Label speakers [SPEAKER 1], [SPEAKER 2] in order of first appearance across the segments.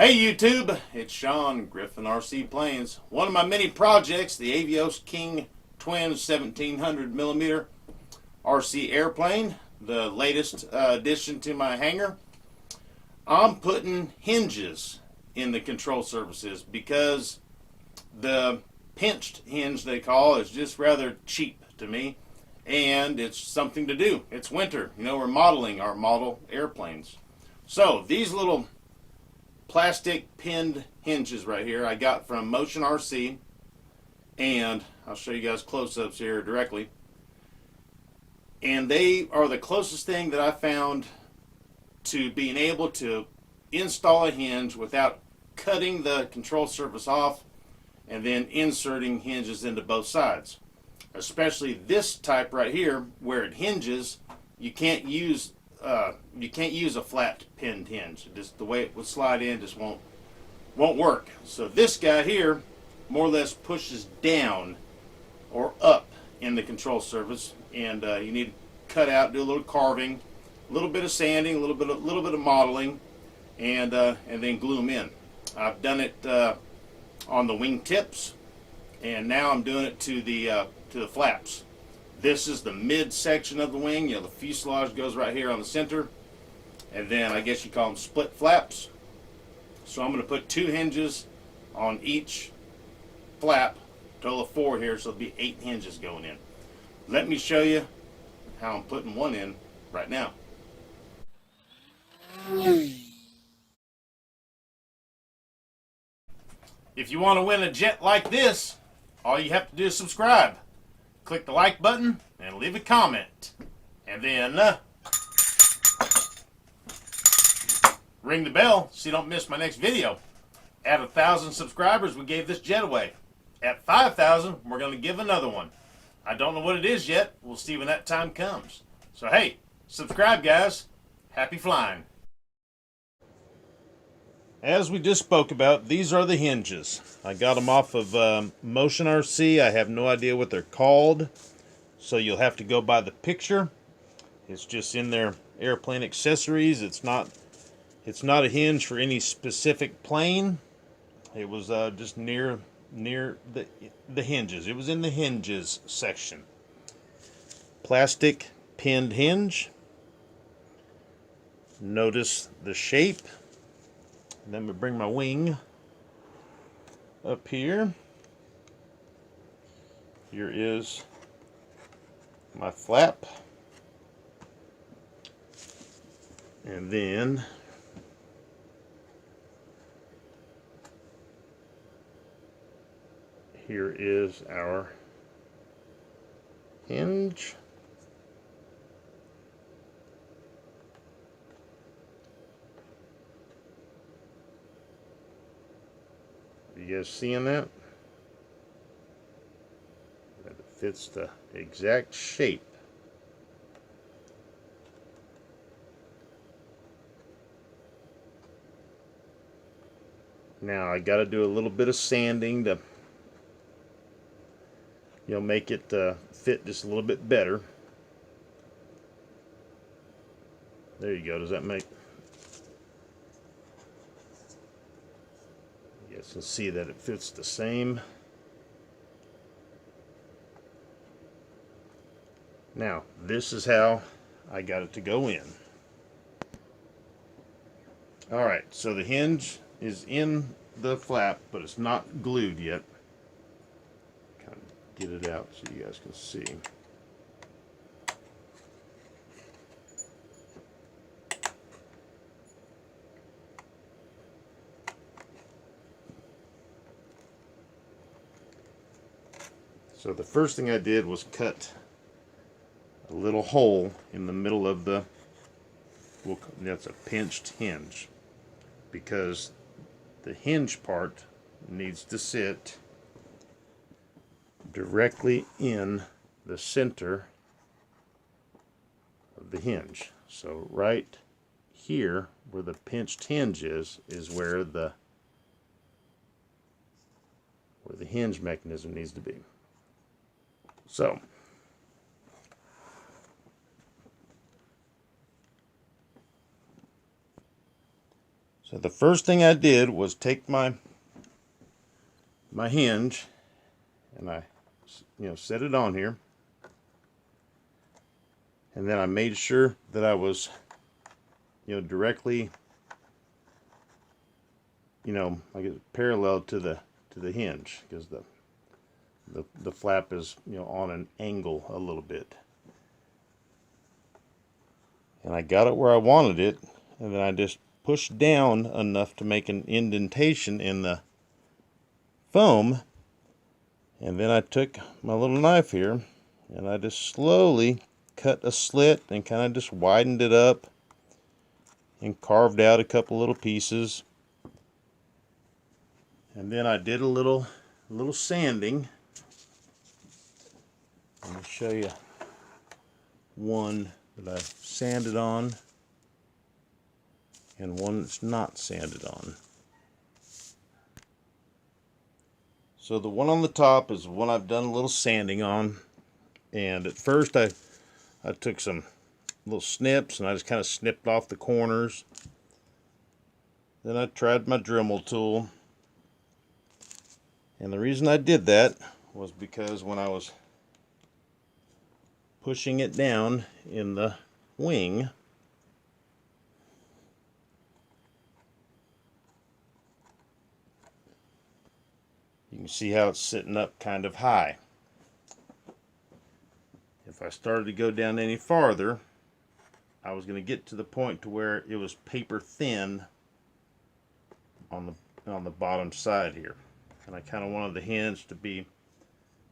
[SPEAKER 1] Hey YouTube, it's Sean, Griffin RC Planes. One of my many projects, the AVIOS King Twin 1700mm RC airplane, the latest addition to my hangar. I'm putting hinges in the control surfaces because the pinched hinge they call is just rather cheap to me, and it's something to do. It's winter, we're modeling our model airplanes. So these little plastic pinned hinges right here I got from Motion RC, and I'll show you guys close-ups here directly, and they are the closest thing that I found to being able to install a hinge without cutting the control surface off and then inserting hinges into both sides. Especially this type right here where it hinges, you can't use a flat pinned hinge. Just the way it would slide in just won't work. So this guy here more or less pushes down or up in the control surface, and you need to cut out, do a little carving, a little bit of sanding, a little bit of modeling, and then glue them in. I've done it on the wing tips, and now I'm doing it to the flaps. This is the mid section of the wing. The fuselage goes right here on the center, and then I guess you call them split flaps. So I'm going to put 2 hinges on each flap, total of 4 here, so there'll be 8 hinges going in. Let me show you how I'm putting one in right now. If you want to win a jet like this, all you have to do is subscribe. Click the like button and leave a comment. And then ring the bell so you don't miss my next video. At 1,000 subscribers, we gave this jet away. At 5,000, we're going to give another one. I don't know what it is yet. We'll see when that time comes. So hey, subscribe guys. Happy flying. As we just spoke about, these are the hinges. I got them off of Motion RC. I have no idea what they're called, so you'll have to go by the picture. It's just in their airplane accessories. It's not a hinge for any specific plane. It was just near the hinges. It was in the hinges section. Plastic pinned hinge. Notice the shape. Then we bring my wing up here. Here is my flap. And then here is our hinge. You guys seeing that? That it fits the exact shape. Now I got to do a little bit of sanding to make it fit just a little bit better. There you go. Does that make... You can see that it fits the same. Now, this is how I got it to go in. Alright, so the hinge is in the flap, but it's not glued yet. Kind of get it out so you guys can see. So the first thing I did was cut a little hole in the middle of the, that's a pinched hinge, because the hinge part needs to sit directly in the center of the hinge. So right here where the pinched hinge is where the hinge mechanism needs to be. So So the first thing I did was take my hinge and I set it on here, and then I made sure that I was directly like it's parallel to the hinge, because the flap is on an angle a little bit. And I got it where I wanted it, and then I just pushed down enough to make an indentation in the foam, and then I took my little knife here and I just slowly cut a slit and kind of just widened it up and carved out a couple little pieces. And then I did a little sanding. Let me show you one that I sanded on and one that's not sanded on. So the one on the top is the one I've done a little sanding on, and at first I took some little snips and I just kind of snipped off the corners. Then I tried my Dremel tool, and the reason I did that was because when I was pushing it down in the wing, you can see how it's sitting up kind of high. If I started to go down any farther, I was going to get to the point to where it was paper thin on the bottom side here. And I kind of wanted the hinge to be,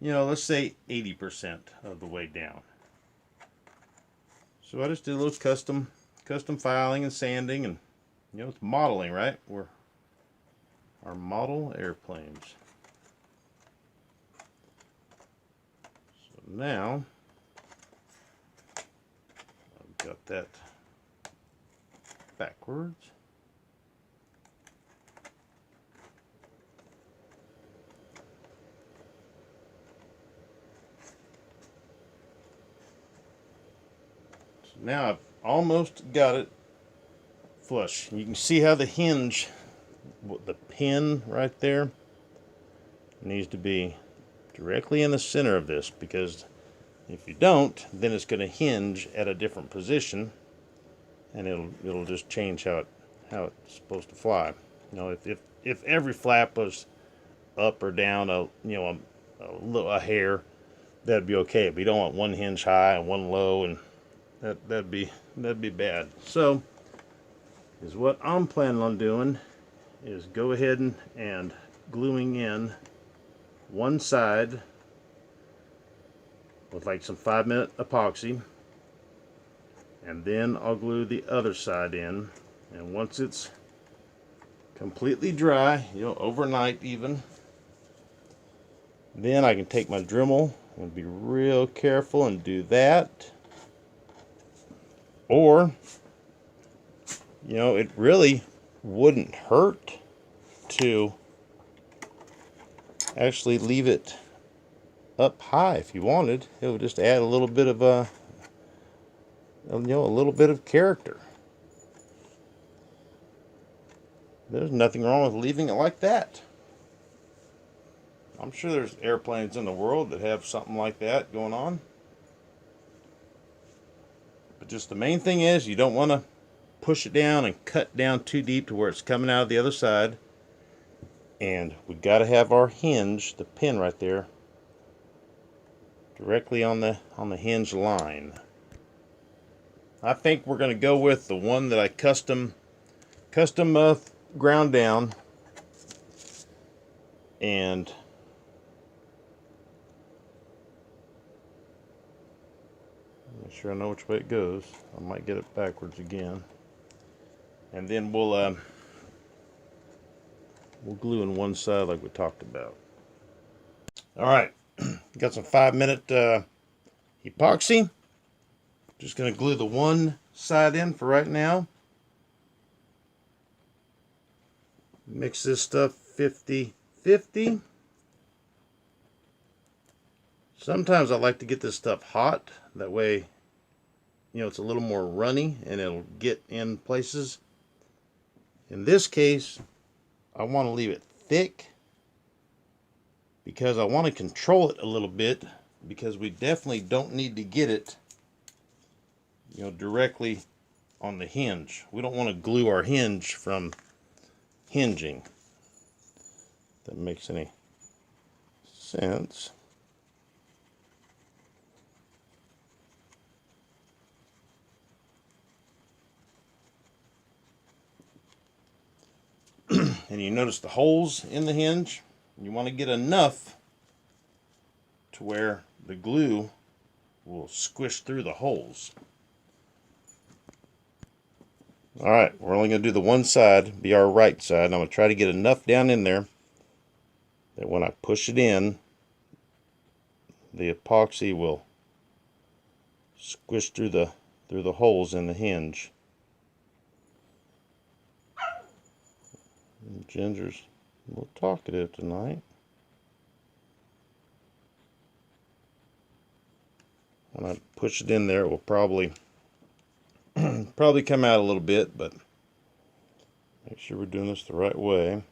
[SPEAKER 1] let's say 80% of the way down. So I just did a little custom filing and sanding, and it's modeling, right? We're our model airplanes. So now I've got that backwards. Now I've almost got it flush. You can see how the hinge, the pin right there, needs to be directly in the center of this, because if you don't, then it's going to hinge at a different position, and it'll just change how it's supposed to fly. If every flap was up or down a hair, that'd be okay. But you don't want one hinge high and one low, and that'd be bad. So is what I'm planning on doing is go ahead and gluing in one side with like some 5-minute epoxy, and then I'll glue the other side in, and once it's completely dry, overnight even, then I can take my Dremel and be real careful and do that. Or, it really wouldn't hurt to actually leave it up high if you wanted. It would just add a little bit of a little bit of character. There's nothing wrong with leaving it like that. I'm sure there's airplanes in the world that have something like that going on. But just the main thing is, you don't want to push it down and cut down too deep to where it's coming out of the other side. And we got to have our hinge, the pin right there, directly on the hinge line. I think we're going to go with the one that I custom ground down, and make sure I know which way it goes. I might get it backwards again, and then we'll glue in one side like we talked about. All right, got some 5-minute epoxy. Just going to glue the one side in for right now. Mix this stuff 50-50. Sometimes I like to get this stuff hot. That way, it's a little more runny and it'll get in places. In this case, I want to leave it thick because I want to control it a little bit, because we definitely don't need to get it, you know, directly on the hinge. We don't want to glue our hinge from hinging. If that makes any sense. And you notice the holes in the hinge. You want to get enough to where the glue will squish through the holes. Alright, we're only going to do the one side, be our right side. And I'm going to try to get enough down in there that when I push it in, the epoxy will squish through the holes in the hinge. And Ginger's a little talkative tonight. When I push it in there, it will probably come out a little bit, but make sure we're doing this the right way,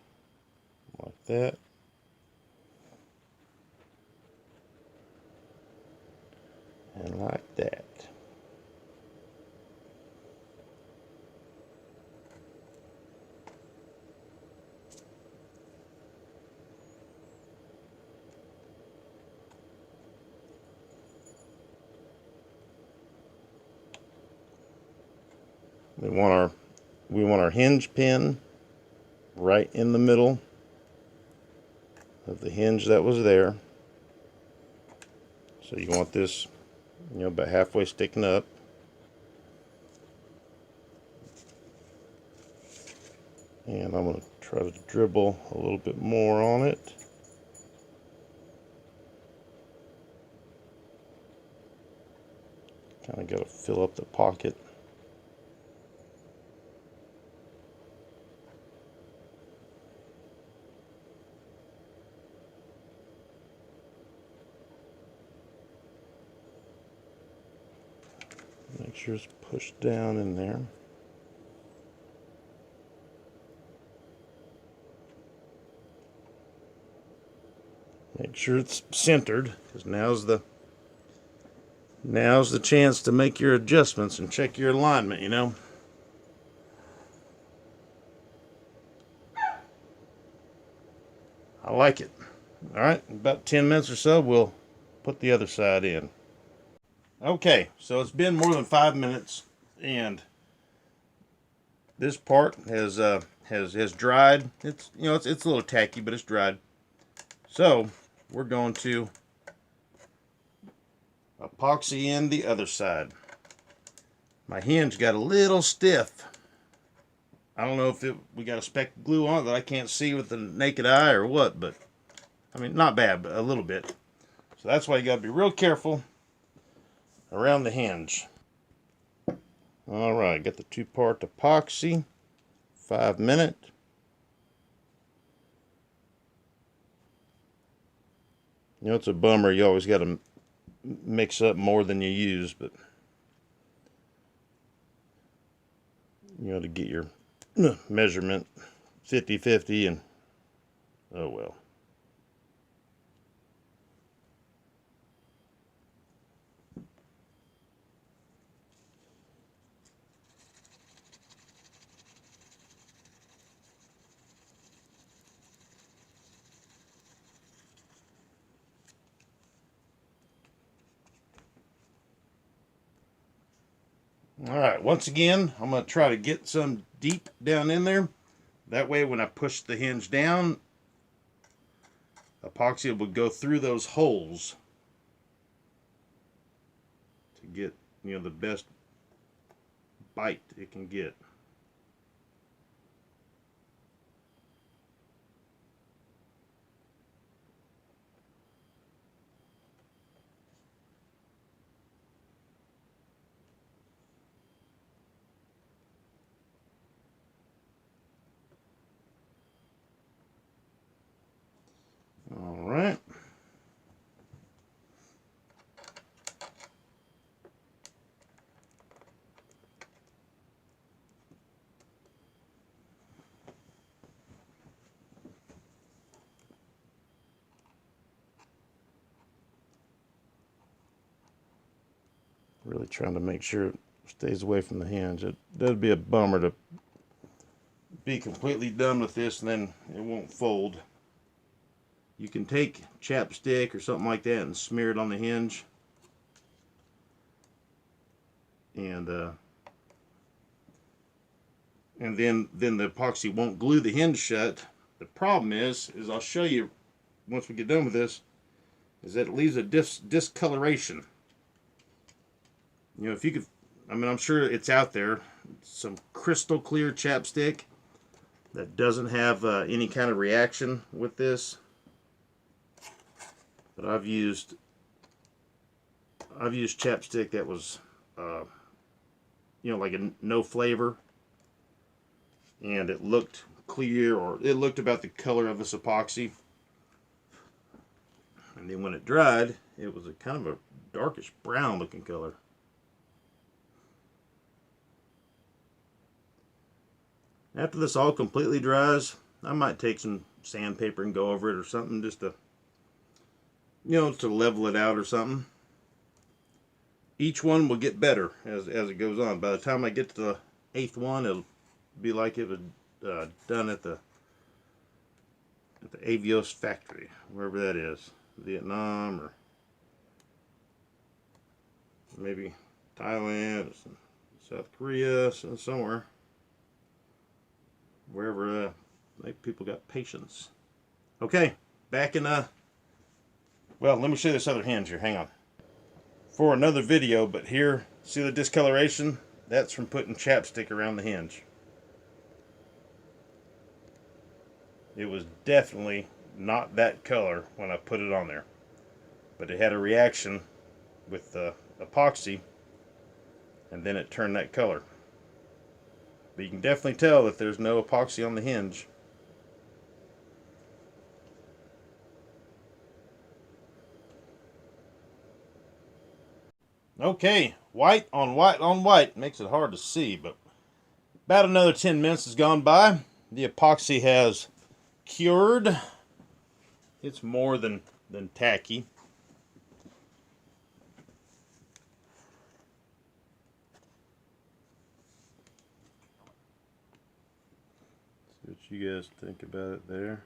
[SPEAKER 1] like that. And like that. We want our hinge pin right in the middle of the hinge that was there. So you want this, you know, about halfway sticking up. And I'm going to try to dribble a little bit more on it. Kind of got to fill up the pocket. Make sure it's pushed down in there. Make sure it's centered, because now's the chance to make your adjustments and check your alignment, you know. I like it. Alright, about 10 minutes or so, we'll put the other side in. Okay, so it's been more than 5 minutes, and this part has dried. It's, you know, it's a little tacky, but it's dried. So we're going to epoxy in the other side. My hinge got a little stiff. I don't know if we got a speck of glue on it that I can't see with the naked eye or what, but I mean, not bad, but a little bit. So that's why you got to be real careful around the hinge. Alright, got the 2-part epoxy, 5 minute. You know, it's a bummer, you always got to mix up more than you use, but you know, to get your measurement 50-50, and oh well. Alright, once again, I'm going to try to get some deep down in there. That way when I push the hinge down, epoxy will go through those holes to get, you know, the best bite it can get. All right. Really trying to make sure it stays away from the hinge. That'd be a bummer to be completely done with this and then it won't fold. You can take chapstick or something like that and smear it on the hinge, and then the epoxy won't glue the hinge shut. The problem is I'll show you once we get done with this, is that it leaves a discoloration. You know, if you could, I mean, I'm sure it's out there, some crystal clear chapstick that doesn't have any kind of reaction with this. But I've used chapstick that was, you know, like a no flavor, and it looked clear, or it looked about the color of this epoxy. And then when it dried, it was a kind of a darkish brown looking color. After this all completely dries, I might take some sandpaper and go over it or something, just to, you know, to level it out or something. Each one will get better as it goes on. By the time I get to the 8th one, it'll be like it was done at the AVIOS factory, wherever that is, Vietnam or maybe Thailand, or South Korea, somewhere, wherever people got patience. Okay, back in well, let me show you this other hinge here. Hang on. For another video, but here, see the discoloration? That's from putting chapstick around the hinge. It was definitely not that color when I put it on there, but it had a reaction with the epoxy, and then it turned that color. But you can definitely tell that there's no epoxy on the hinge. Okay, white on white on white makes it hard to see, but about another 10 minutes has gone by. The epoxy has cured. It's more than tacky. See what you guys think about it there.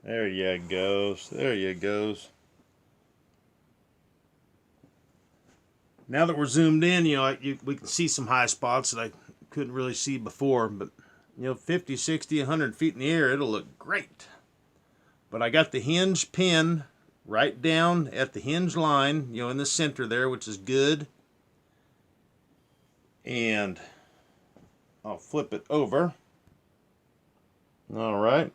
[SPEAKER 1] There you goes. There you goes. Now that we're zoomed in, you know, we can see some high spots that I couldn't really see before, but you know, 50, 60, 100 feet in the air, it'll look great. But I got the hinge pin right down at the hinge line, you know, in the center there, which is good. And I'll flip it over. All right.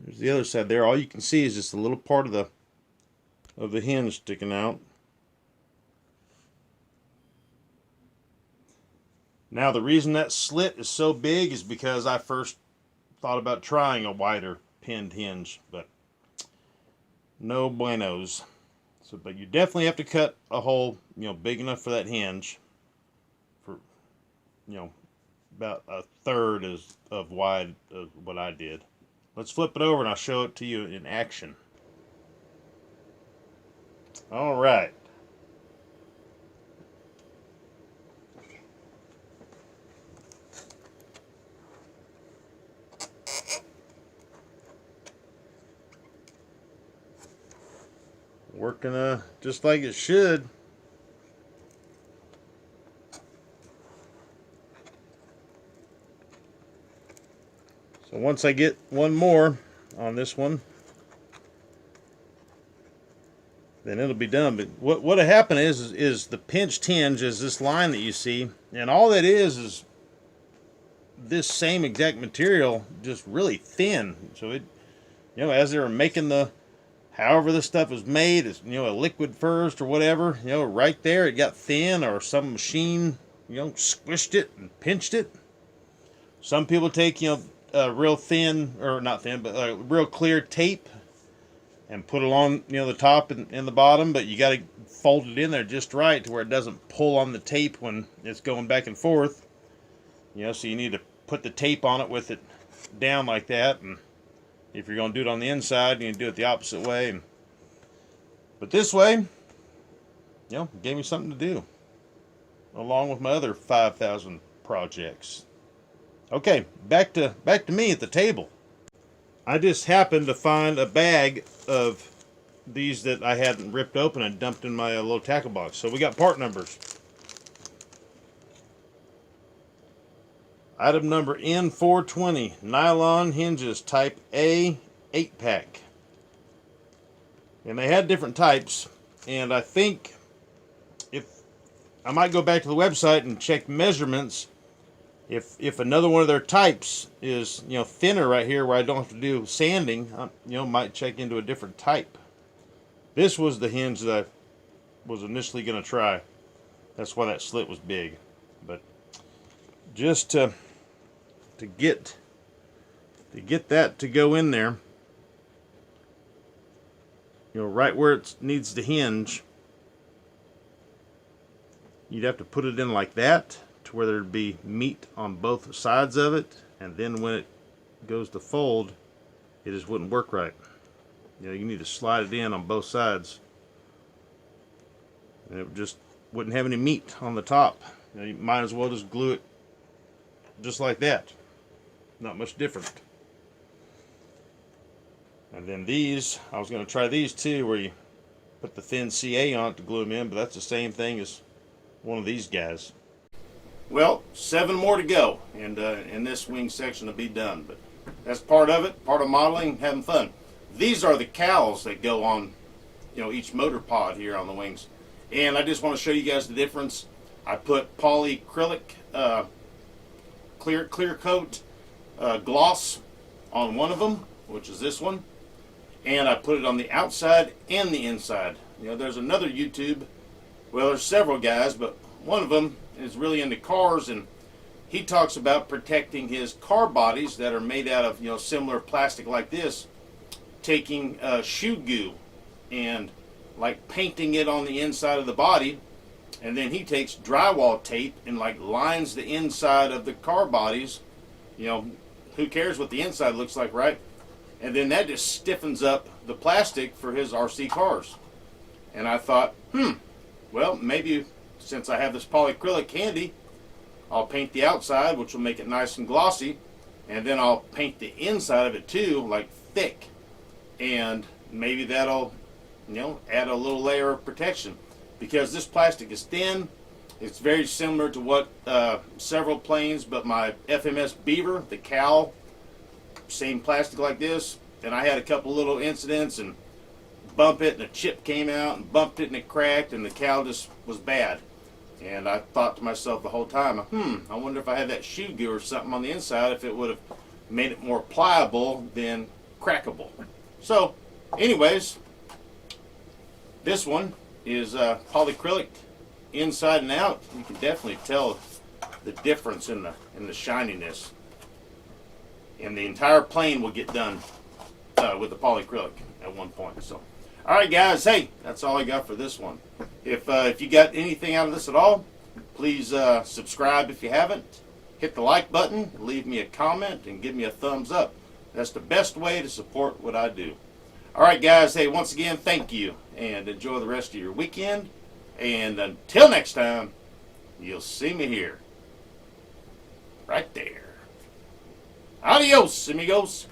[SPEAKER 1] There's the other side there. All you can see is just a little part of the hinge sticking out. Now the reason that slit is so big is because I first thought about trying a wider pinned hinge, but no buenos. So, but you definitely have to cut a hole, you know, big enough for that hinge, for, you know, about 1/3 of wide of what I did. Let's flip it over and I'll show it to you in action. All right. Working just like it should. So once I get one more on this one, then it'll be done. But what'll happen is the pinched hinge is this line that you see, and all that is this same exact material, just really thin. So it, you know, as they were making however this stuff is made, it's, you know, a liquid first or whatever, you know, right there it got thin, or some machine, you know, squished it and pinched it. Some people take, you know, real thin, or not thin, but real clear tape and put it along, you know, the top and the bottom, but you got to fold it in there just right to where it doesn't pull on the tape when it's going back and forth. You know, so you need to put the tape on it with it down like that, and if you're going to do it on the inside, you can do it the opposite way. But this way, gave me something to do along with my other 5,000 projects. Okay, back to me at the table. I just happened to find a bag of these that I hadn't ripped open and dumped in my little tackle box. So we got part numbers. Item number N420, nylon hinges type A 8-pack. And they had different types, and I think if I might go back to the website and check measurements. If another one of their types is thinner right here where I don't have to do sanding, might check into a different type. This was the hinge that I was initially going to try. That's why that slit was big. But just to get that to go in there, right where it needs to hinge, you'd have to put it in like that to where there'd be meat on both sides of it, and then when it goes to fold, it just wouldn't work right. You need to slide it in on both sides, and it just wouldn't have any meat on the top. You might as well just glue it just like that. Not much different. And then these, I was going to try these too, where you put the thin CA on it to glue them in, but that's the same thing as one of these guys. Well, 7 more to go, and this wing section will be done. But that's part of it, part of modeling, having fun. These are the cowls that go on, each motor pod here on the wings. And I just want to show you guys the difference. I put polyacrylic clear coat gloss on one of them, which is this one, and I put it on the outside and the inside. There's another YouTube, well, there's several guys, but one of them is really into cars, and he talks about protecting his car bodies that are made out of similar plastic like this, taking shoe goo and like painting it on the inside of the body, and then he takes drywall tape and like lines the inside of the car bodies. Who cares what the inside looks like, right? And then that just stiffens up the plastic for his RC cars. And I thought, well, maybe since I have this polyacrylic handy, I'll paint the outside, which will make it nice and glossy, and then I'll paint the inside of it too, like thick, and maybe that'll add a little layer of protection, because this plastic is thin. It's very similar to what several planes, but my FMS Beaver, the cowl, same plastic like this, and I had a couple little incidents and bump it and a chip came out, and bumped it and it cracked, and the cowl just was bad. And I thought to myself the whole time, I wonder if I had that shoe goo or something on the inside, if it would have made it more pliable than crackable. So anyways, this one is polyacrylic inside and out. You can definitely tell the difference in the shininess, and the entire plane will get done with the polyacrylic at one point. So all right guys, hey, that's all I got for this one. If you got anything out of this at all, please subscribe if you haven't. Hit the like button, leave me a comment, and give me a thumbs up. That's the best way to support what I do. All right guys, hey, once again, thank you, and enjoy the rest of your weekend. And until next time, you'll see me here. Right there. Adios, amigos.